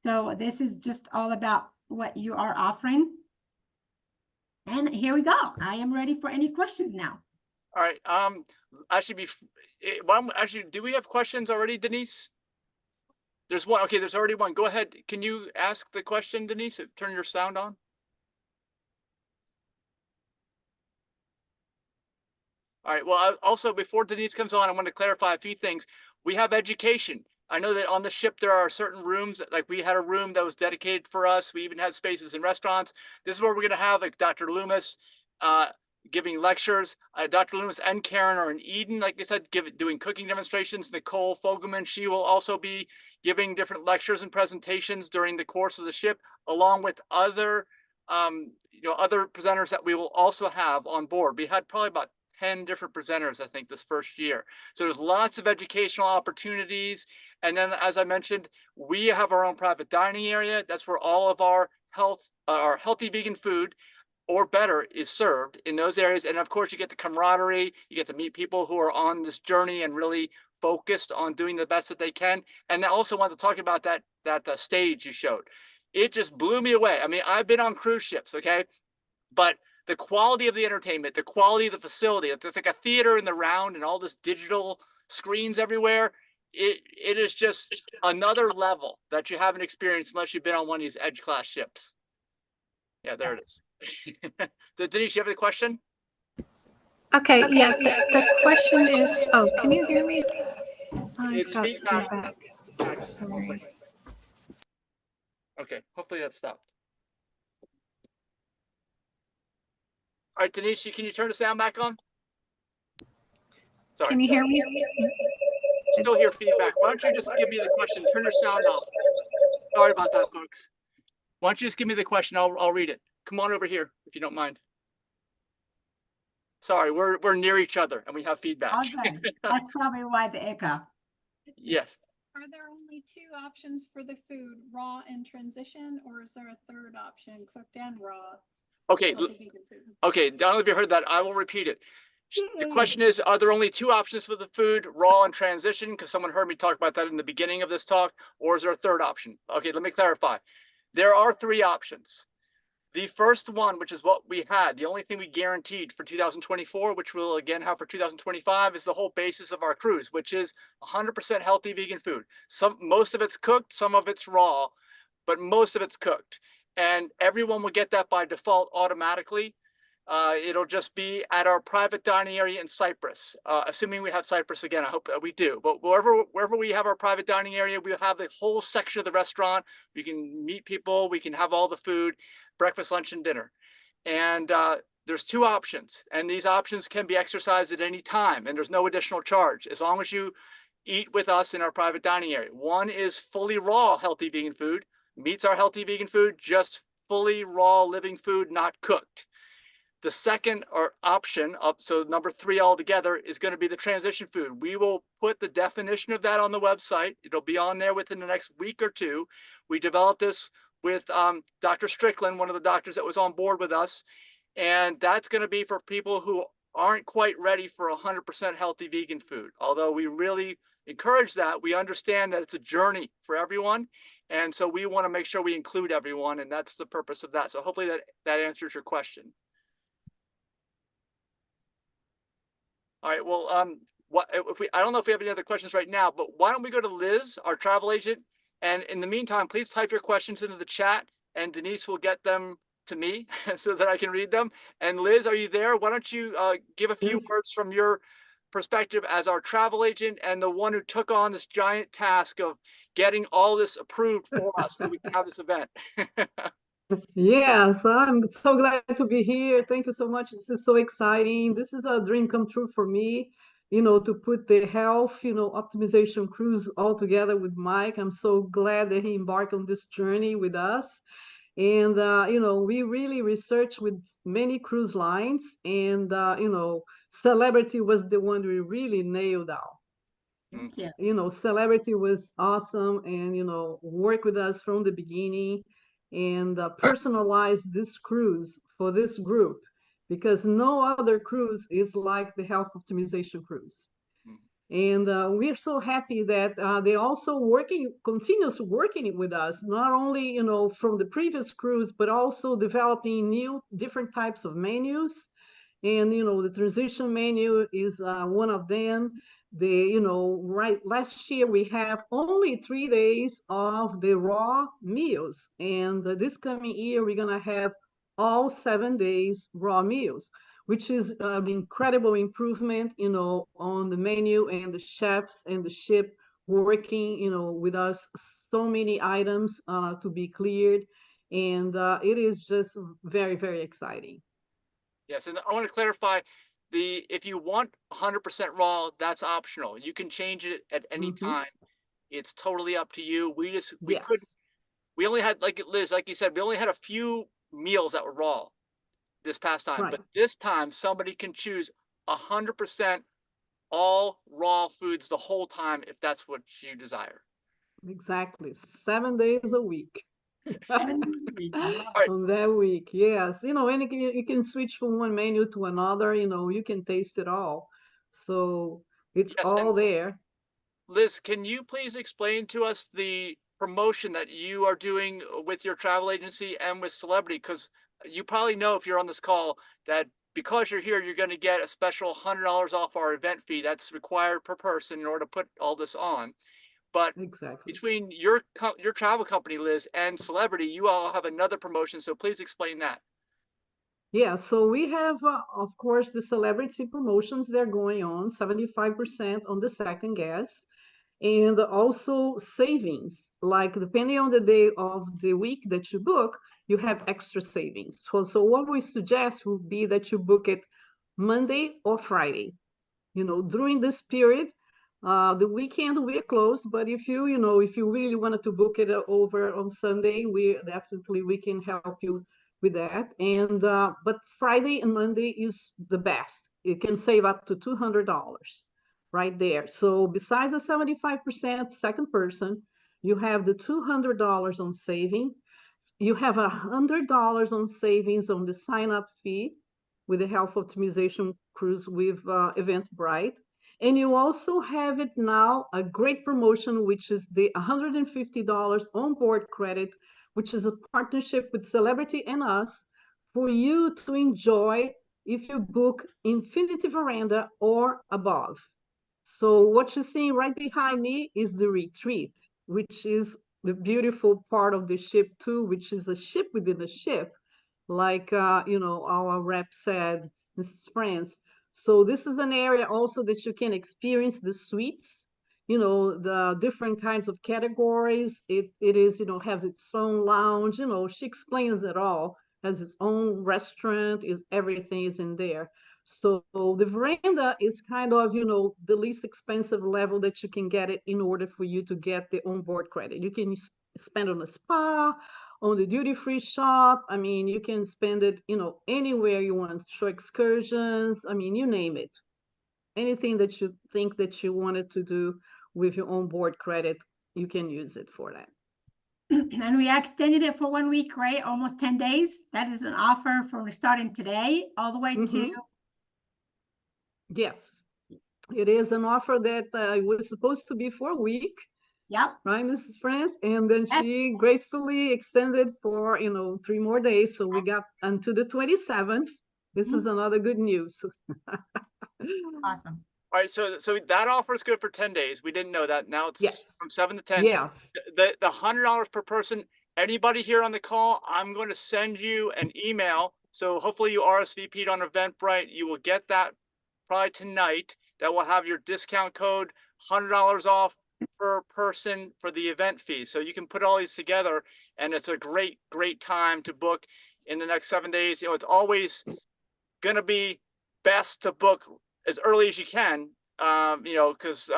So this is just all about what you are offering. And here we go. I am ready for any questions now. All right. Actually, do we have questions already, Denise? There's one. Okay, there's already one. Go ahead. Can you ask the question, Denise? Turn your sound on. All right. Well, also, before Denise comes on, I want to clarify a few things. We have education. I know that on the ship, there are certain rooms, like we had a room that was dedicated for us. We even have spaces in restaurants. This is where we're going to have like Dr. Loomis giving lectures. Dr. Loomis and Karen are in Eden, like I said, doing cooking demonstrations. Nicole Fogelman, she will also be giving different lectures and presentations during the course of the ship, along with other, other presenters that we will also have on board. We had probably about 10 different presenters, I think, this first year. So there's lots of educational opportunities. And then, as I mentioned, we have our own private dining area. That's where all of our healthy vegan food, or better, is served in those areas. And of course, you get the camaraderie. You get to meet people who are on this journey and really focused on doing the best that they can. And I also want to talk about that stage you showed. It just blew me away. I mean, I've been on cruise ships, okay? But the quality of the entertainment, the quality of the facility, it's like a theater in the round and all this digital screens everywhere. it is just another level that you haven't experienced unless you've been on one of these Edge class ships. Yeah, there it is. Denise, you have the question? Okay, yeah, the question is, oh, can you hear me? I've It's got feedback. feedback. Sorry. Okay, hopefully that stopped. All right, Denise, can you turn the sound back on? Sorry, Can you hear me? still hear feedback. Why don't you just give me the question? Turn your sound off. Sorry about that, folks. Why don't you just give me the question? I'll read it. Come on over here if you don't mind. Sorry, we're near each other and we have feedback. All good. That's probably why the echo. Yes. Are there only two options for the food, raw and transition, or is there a third option, cooked and raw? Okay. for the vegan food? Okay. I don't know if you heard that. I will repeat it. The question is, are there only two options for the food, raw and transition? Because someone heard me talk about that in the beginning of this talk, or is there a third option? Okay, let me clarify. There are three options. The first one, which is what we had, the only thing we guaranteed for 2024, which we'll again have for 2025, is the whole basis of our cruise, which is 100% healthy vegan food. Most of it's cooked, some of it's raw, but most of it's cooked. And everyone will get that by default automatically. It'll just be at our private dining area in Cyprus, assuming we have Cyprus again. I hope that we do. But wherever we have our private dining area, we'll have the whole section of the restaurant. We can meet people. We can have all the food, breakfast, lunch, and dinner. And there's two options. And these options can be exercised at any time. And there's no additional charge as long as you eat with us in our private dining area. One is fully raw healthy vegan food, meets our healthy vegan food, just fully raw living food, not cooked. The second option, so number three altogether, is going to be the transition food. We will put the definition of that on the website. It'll be on there within the next week or two. We developed this with Dr. Strickland, one of the doctors that was on board with us. And that's going to be for people who aren't quite ready for 100% healthy vegan food. Although we really encourage that, we understand that it's a journey for everyone. And so we want to make sure we include everyone. And that's the purpose of that. So hopefully that answers your question. All right, well, I don't know if we have any other questions right now, but why don't we go to Liz, our travel agent? And in the meantime, please type your questions into the chat and Denise will get them to me so that I can read them. And Liz, are you there? Why don't you give a few words from your perspective as our travel agent and the one who took on this giant task of getting all this approved for us so we can have this event. Yes, I'm so glad to be here. Thank you so much. This is so exciting. This is a dream come true for me, to put the health, optimization cruise all together with Mike. I'm so glad that he embarked on this journey with us. And, we really researched with many cruise lines and, Celebrity was the one we really nailed down. Thank you. Celebrity was awesome and, work with us from the beginning and personalize this cruise for this group because no other cruise is like the health optimization cruise. And we're so happy that they also continues working with us, not only, from the previous cruise, but also developing new different types of menus. And, the transition menu is one of them. Last year we have only 3 days of the raw meals. And this coming year, we're going to have all 7 days raw meals, which is an incredible improvement, on the menu and the chefs and the ship working, with us, so many items to be cleared. And it is just very, very exciting. Yes, and I want to clarify if you want 100% raw, that's optional. You can change it at any time. It's totally up to you. We only had, like Liz, like you said, we only had a few meals that were raw this past time, Right. but this time somebody can choose 100% all raw foods the whole time if that's what you desire. Exactly. 7 days a week. Right. On that week, yes. And you can switch from one menu to another, you can taste it all. So it's Yes, all and there. Liz, can you please explain to us the promotion that you are doing with your travel agency and with Celebrity? Because you probably know if you're on this call that because you're here, you're going to get a special $100 off our event fee. That's required per person in order to put all this on. But Exactly. between your travel company, Liz, and Celebrity, you all have another promotion. So please explain that. Yeah, so we have, of course, the celebrity promotions. They're going on 75% on the second guest, and also savings. Like depending on the day of the week that you book, you have extra savings. So what we suggest would be that you book it Monday or Friday. During this period, the weekend we're closed, but if if you really wanted to book it over on Sunday, we can help you with that. And but Friday and Monday is the best. You can save up to $200 right there. So besides the 75% second person, you have the $200 on saving. You have $100 on savings on the sign-up fee with the health optimization cruise with Eventbrite. And you also have it now, a great promotion, which is the $150 onboard credit, which is a partnership with Celebrity and us for you to enjoy if you book Infinity Veranda or above. So what you see right behind me is the retreat, which is the beautiful part of the ship too, which is a ship within a ship, like our rep said, Mrs. France. So this is an area also that you can experience the suites, the different kinds of categories. It is, has its own lounge, she explains it all, has its own restaurant, everything is in there. So the veranda is kind of, the least expensive level that you can get it in order for you to get the onboard credit. You can spend on a spa, on the duty-free shop. I mean, you can spend it, anywhere you want, show excursions. I mean, you name it. Anything that you think that you wanted to do with your onboard credit, you can use it for that. And we extended it for 1 week, right? Almost 10 days. That is an offer from starting today all the way to. Yes, it is an offer that was supposed to be for a week. Yep. Right, Mrs. France? And then she gratefully extended for, 3 more days. So we got until the 27th. This is another good news. Awesome. All right, so that offer is good for 10 days. We didn't know that. Now it's from 7 to 10. Yes. The $100 per person. Anybody here on the call, I'm going to send you an email. So hopefully you RSVP'd on Eventbrite. You will get that probably tonight. That will have your discount code, $100 off per person for the event fee. So you can put all these together, and it's a great time to book in the next 7 days. It's always going to be best to book as early as you can, because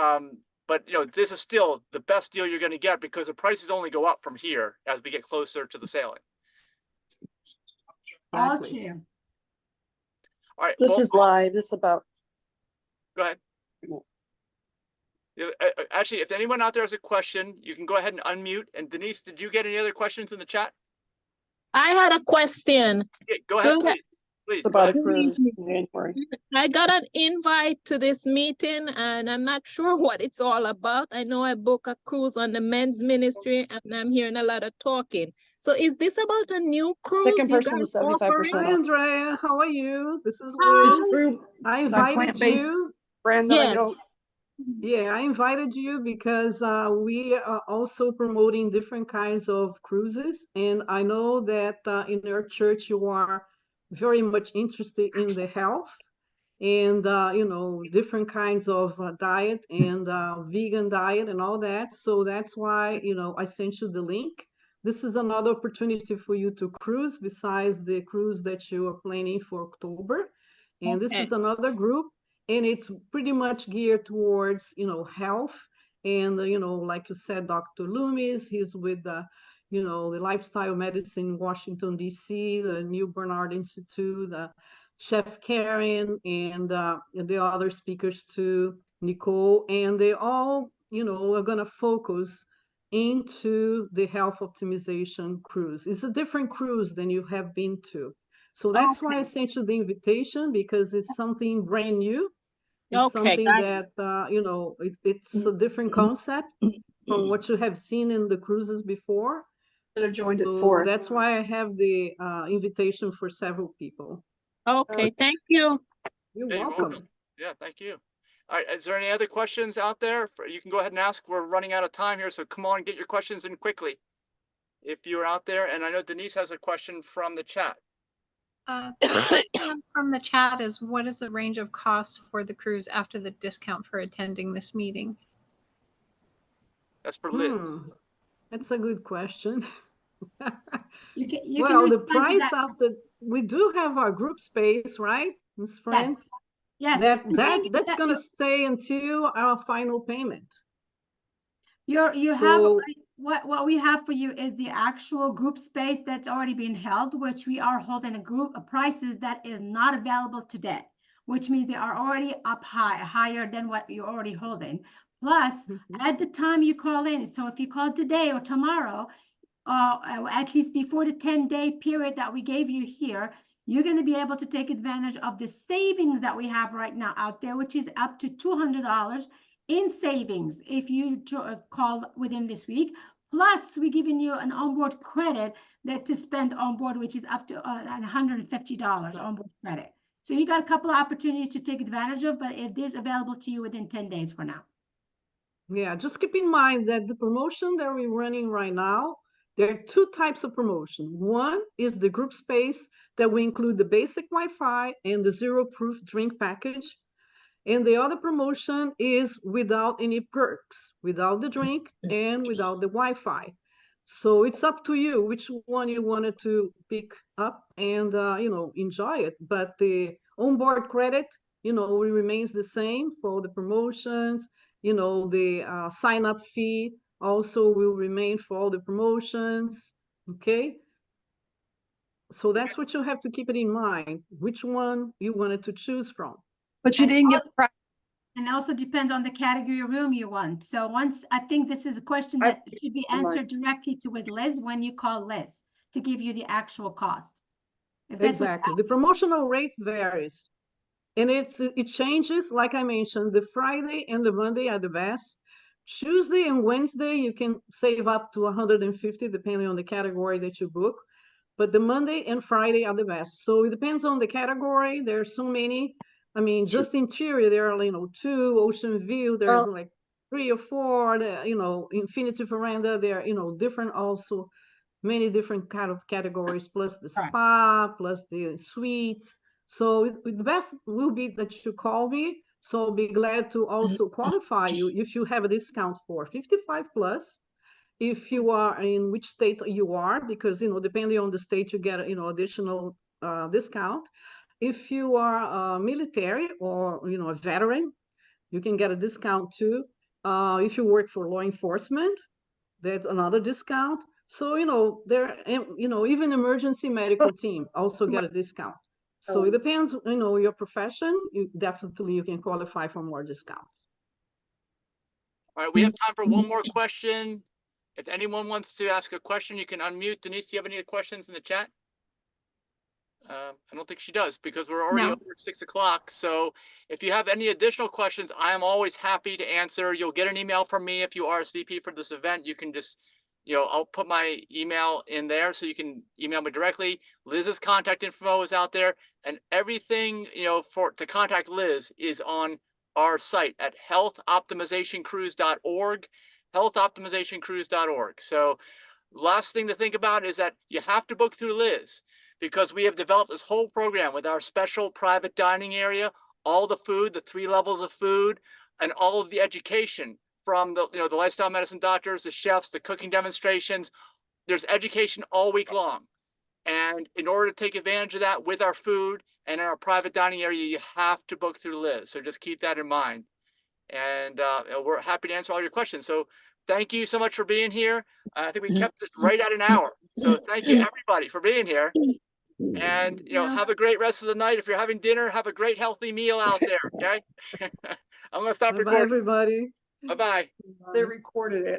but this is still the best deal you're going to get because the prices only go up from here as we get closer to the sailing. All true. All right. This is live. It's about. Go ahead. Actually, if anyone out there has a question, you can go ahead and unmute. And Denise, did you get any other questions in the chat? I had a question. Yeah, go ahead, please. It's about a cruise. I got an invite to this meeting and I'm not sure what it's all about. I know I booked a cruise on the men's ministry and I'm hearing a lot of talking. So is this about a new cruise? Second person was 75%. Hi, Andrea. How are you? This is It's Liz. through I invited plant-based you. brand that I don't. Yeah, I invited you because we are also promoting different kinds of cruises. And I know that in our church, you are very much interested in the health and, different kinds of diet and vegan diet and all that. So that's why, I sent you the link. This is another opportunity for you to cruise besides the cruise that you are planning for October. And this is another group. And it's pretty much geared towards, health. And, like you said, Dr. Loomis, he's with the, the Lifestyle Medicine in Washington, D.C., the New Bernard Institute, Chef Karen, and the other speakers too, Nicole. And they all, are going to focus into the health optimization cruise. It's a different cruise than you have been to. So that's why I sent you the invitation, because it's something brand new. It's something that, it's a different concept from what you have seen in the cruises before. That are joined at So 4. that's why I have the invitation for several people. Okay, thank you. You're Yeah, you're welcome. Yeah, thank you. All right, is there any other questions out there? You can go ahead and ask. We're running out of time here, so come on and get your questions in quickly if you're out there. And I know Denise has a question from the chat. The question from the chat is, what is the range of costs for the cruise after the discount for attending this meeting? That's for Liz. That's a good question. You Well, can the respond to price that. after we do have our group space, right, Ms. Friends? Yes. That's gonna stay until our final payment. You have So- what we have for you is the actual group space that's already been held, which we are holding a group of prices that is not available today, which means they are already up higher than what you're already holding. Plus, at the time you call in, so if you call today or tomorrow, at least before the 10-day period that we gave you here, you're going to be able to take advantage of the savings that we have right now out there, which is up to $200 in savings if you call within this week. Plus, we're giving you an onboard credit that to spend on board, which is up to $150 onboard credit. So you got a couple of opportunities to take advantage of, but it is available to you within 10 days for now. Yeah, just keep in mind that the promotion that we're running right now, there are two types of promotion. One is the group space that we include the basic Wi-Fi and the zero proof drink package. And the other promotion is without any perks, without the drink and without the Wi-Fi. So it's up to you which one you wanted to pick up and enjoy it. But the onboard credit, remains the same for the promotions. The sign up fee also will remain for all the promotions. Okay. So that's what you have to keep it in mind, which one you wanted to choose from. But you didn't get the price. And also depends on the category room you want. So I think this is a question that should be answered directly with Liz when you call Liz to give you the actual cost. Exactly. The promotional rate varies. And it changes, like I mentioned, the Friday and the Monday are the best. Tuesday and Wednesday, you can save up to 150, depending on the category that you book. But the Monday and Friday are the best. So it depends on the category. There are so many. I mean, just interior, there are, 2, ocean view, there's like 3 or 4, infinity veranda, there are, different also, many different kind of categories, plus the spa, plus the suites. So the best will be that you call me. So I'll be glad to also qualify you if you have a discount for 55 plus. If you are in which state you are, because, depending on the state, you get, additional discount. If you are military or, a veteran, you can get a discount too. If you work for law enforcement, that's another discount. So, even emergency medical team also get a discount. So it depends, your profession, you can qualify for more discounts. All right, we have time for one more question. If anyone wants to ask a question, you can unmute. Denise, do you have any questions in the chat? I don't think she does because we're already over at 6 o'clock. So if you have any additional questions, I am always happy to answer. You'll get an email from me if you RSVP for this event. You can just, I'll put my email in there so you can email me directly. Liz's contact info is out there, and everything, to contact Liz is on our site at healthoptimizationcruise.org, healthoptimizationcruise.org. So last thing to think about is that you have to book through Liz, because we have developed this whole program with our special private dining area, all the food, the 3 levels of food, and all of the education from the, the lifestyle medicine doctors, the chefs, the cooking demonstrations. There's education all week long. And in order to take advantage of that with our food and in our private dining area, you have to book through Liz. So just keep that in mind. And we're happy to answer all your questions. So thank you so much for being here. I think we kept it right at an hour. So thank you everybody for being here. And, have a great rest of the night. If you're having dinner, have a great healthy meal out there. Okay. I'm going to stop recording. Bye, everybody. Bye-bye. They recorded it.